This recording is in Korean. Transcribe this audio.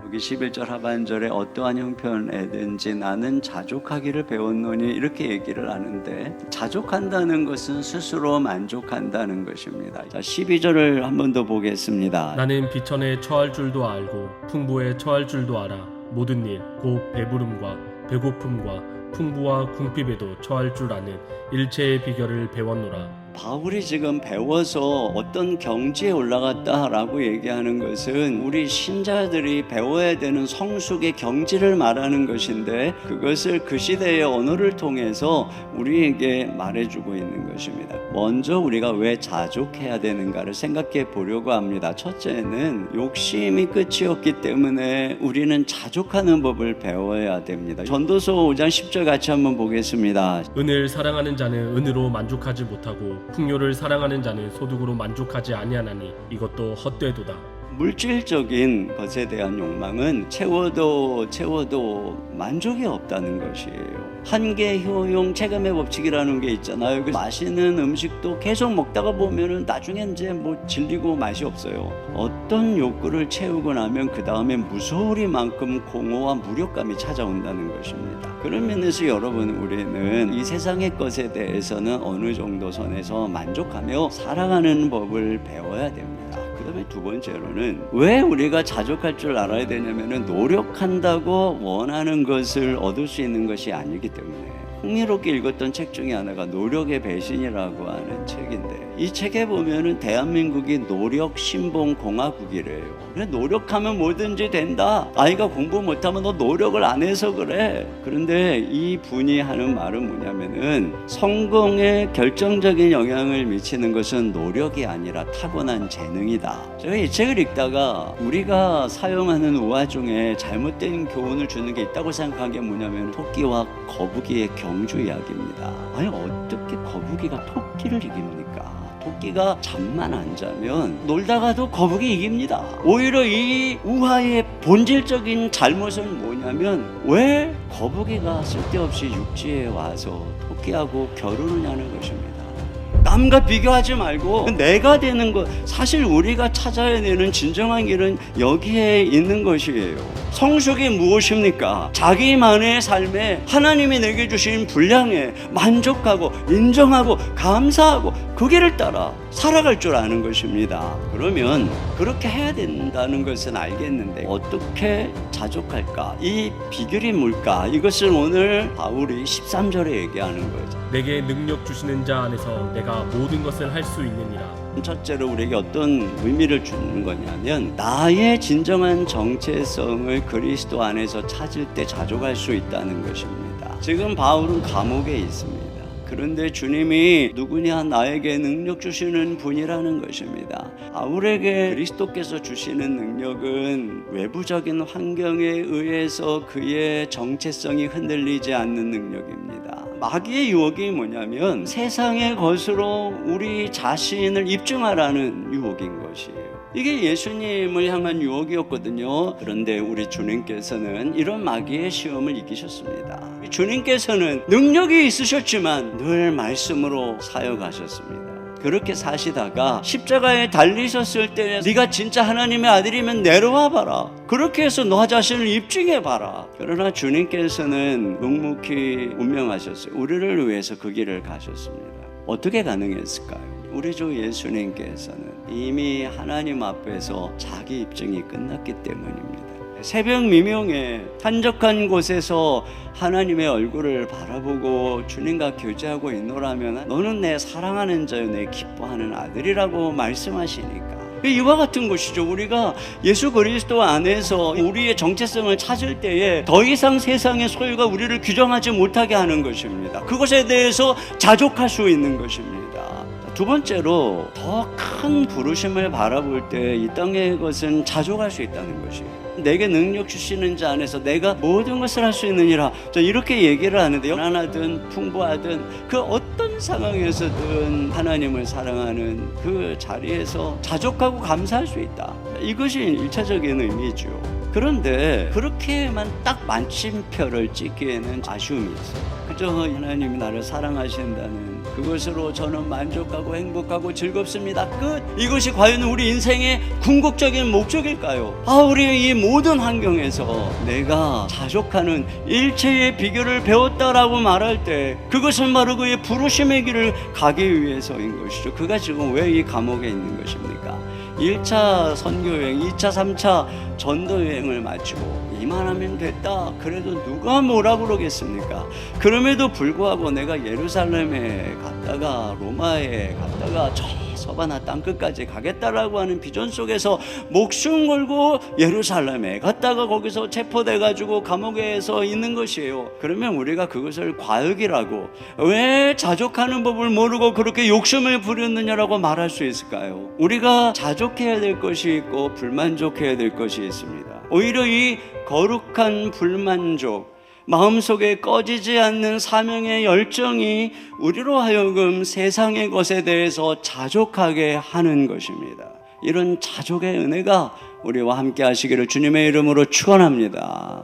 여기 11절 하반절에 어떠한 형편에든지 나는 자족하기를 배웠노니 이렇게 얘기를 하는데, 자족한다는 것은 스스로 만족한다는 것입니다. 자, 12절을 한 번 더 보겠습니다. 나는 비천에 처할 줄도 알고 풍부에 처할 줄도 알아. 모든 일 곧 배부름과 배고픔과 풍부와 궁핍에도 처할 줄 아는 일체의 비결을 배웠노라. 바울이 지금 배워서 어떤 경지에 올라갔다라고 얘기하는 것은 우리 신자들이 배워야 되는 성숙의 경지를 말하는 것인데, 그것을 그 시대의 언어를 통해서 우리에게 말해주고 있는 것입니다. 먼저 우리가 왜 자족해야 되는가를 생각해 보려고 합니다. 첫째는 욕심이 끝이 없기 때문에 우리는 자족하는 법을 배워야 됩니다. 전도서 5장 10절 같이 한번 보겠습니다. 은을 사랑하는 자는 은으로 만족하지 못하고 풍요를 사랑하는 자는 소득으로 만족하지 아니하나니 이것도 헛되도다. 물질적인 것에 대한 욕망은 채워도 만족이 없다는 것이에요. 한계, 효용, 체감의 법칙이라는 게 있잖아요. 맛있는 음식도 계속 먹다가 보면은 나중에 이제 뭐 질리고 맛이 없어요. 어떤 욕구를 채우고 나면 그 다음에 무소리만큼 공허와 무력감이 찾아온다는 것입니다. 그런 면에서 여러분, 우리는 이 세상의 것에 대해서는 어느 정도 선에서 만족하며 살아가는 법을 배워야 됩니다. 그 다음에 두 번째로는 왜 우리가 자족할 줄 알아야 되냐면은 노력한다고 원하는 것을 얻을 수 있는 것이 아니기 때문에. 흥미롭게 읽었던 책 중에 하나가 노력의 배신이라고 하는 책인데, 이 책에 보면은 대한민국이 노력 신봉 공화국이래요. 그래, 노력하면 뭐든지 된다. 아이가 공부 못하면 너 노력을 안 해서 그래. 그런데 이 분이 하는 말은 뭐냐면은, 성공에 결정적인 영향을 미치는 것은 노력이 아니라 타고난 재능이다. 제가 이 책을 읽다가 우리가 사용하는 우화 중에 잘못된 교훈을 주는 게 있다고 생각한 게 뭐냐면, 토끼와 거북이의 경주 이야기입니다. 아니, 어떻게 거북이가 토끼를 이깁니까? 토끼가 잠만 안 자면 놀다가도 거북이 이깁니다. 오히려 이 우화의 본질적인 잘못은 뭐냐면, 왜 거북이가 쓸데없이 육지에 와서 토끼하고 겨루느냐는 것입니다. 남과 비교하지 말고 내가 되는 것, 사실 우리가 찾아야 되는 진정한 길은 여기에 있는 것이에요. 성숙이 무엇입니까? 자기만의 삶에 하나님이 내게 주신 분량에 만족하고 인정하고 감사하고 그 길을 따라 살아갈 줄 아는 것입니다. 그러면 그렇게 해야 된다는 것은 알겠는데 어떻게 자족할까? 이 비결이 뭘까? 이것을 오늘 바울이 13절에 얘기하는 거죠. 내게 능력 주시는 자 안에서 내가 모든 것을 할 수 있느니라. 첫째로 우리에게 어떤 의미를 주는 거냐면, 나의 진정한 정체성을 그리스도 안에서 찾을 때 자족할 수 있다는 것입니다. 지금 바울은 감옥에 있습니다. 그런데 주님이 누구냐, 나에게 능력 주시는 분이라는 것입니다. 바울에게 그리스도께서 주시는 능력은 외부적인 환경에 의해서 그의 정체성이 흔들리지 않는 능력입니다. 마귀의 유혹이 뭐냐면, 세상의 것으로 우리 자신을 입증하라는 유혹인 것이에요. 이게 예수님을 향한 유혹이었거든요. 그런데 우리 주님께서는 이런 마귀의 시험을 이기셨습니다. 주님께서는 능력이 있으셨지만 늘 말씀으로 사역하셨습니다. 그렇게 사시다가 십자가에 달리셨을 때, 네가 진짜 하나님의 아들이면 내려와 봐라. 그렇게 해서 너 자신을 입증해 봐라. 그러나 주님께서는 묵묵히 운명하셨어요. 우리를 위해서 그 길을 가셨습니다. 어떻게 가능했을까요? 우리 주 예수님께서는 이미 하나님 앞에서 자기 입증이 끝났기 때문입니다. 새벽 미명에 한적한 곳에서 하나님의 얼굴을 바라보고 주님과 교제하고 있노라면 너는 내 사랑하는 자요 내 기뻐하는 아들이라고 말씀하시니까, 이와 같은 것이죠. 우리가 예수 그리스도 안에서 우리의 정체성을 찾을 때에 더 이상 세상의 소유가 우리를 규정하지 못하게 하는 것입니다. 그것에 대해서 자족할 수 있는 것입니다. 두 번째로, 더 큰 부르심을 바라볼 때 이 땅의 것은 자족할 수 있다는 것이에요. 내게 능력 주시는 자 안에서 내가 모든 것을 할 수 있느니라. 이렇게 얘기를 하는데, 가난하든 풍부하든 그 어떤 상황에서든 하나님을 사랑하는 그 자리에서 자족하고 감사할 수 있다. 이것이 1차적인 의미죠. 그런데 그렇게만 딱 마침표를 찍기에는 아쉬움이 있어요. 그저 하나님이 나를 사랑하신다는 그것으로 저는 만족하고 행복하고 즐겁습니다. 끝. 이것이 과연 우리 인생의 궁극적인 목적일까요? 우리 이 모든 환경에서 내가 자족하는 일체의 비결을 배웠다라고 말할 때 그것은 바로 그의 부르심의 길을 가기 위해서인 것이죠. 그가 지금 왜 이 감옥에 있는 것입니까? 1차 선교여행, 2차, 3차 전도여행을 마치고 이만하면 됐다. 그래도 누가 뭐라 그러겠습니까? 그럼에도 불구하고 내가 예루살렘에 갔다가 로마에 갔다가 저 서바나 땅끝까지 가겠다라고 하는 비전 속에서 목숨 걸고 예루살렘에 갔다가 거기서 체포돼가지고 감옥에서 있는 것이에요. 그러면 우리가 그것을 과욕이라고, 왜 자족하는 법을 모르고 그렇게 욕심을 부렸느냐라고 말할 수 있을까요? 우리가 자족해야 될 것이 있고 불만족해야 될 것이 있습니다. 오히려 이 거룩한 불만족, 마음속에 꺼지지 않는 사명의 열정이 우리로 하여금 세상의 것에 대해서 자족하게 하는 것입니다. 이런 자족의 은혜가 우리와 함께 하시기를 주님의 이름으로 축원합니다.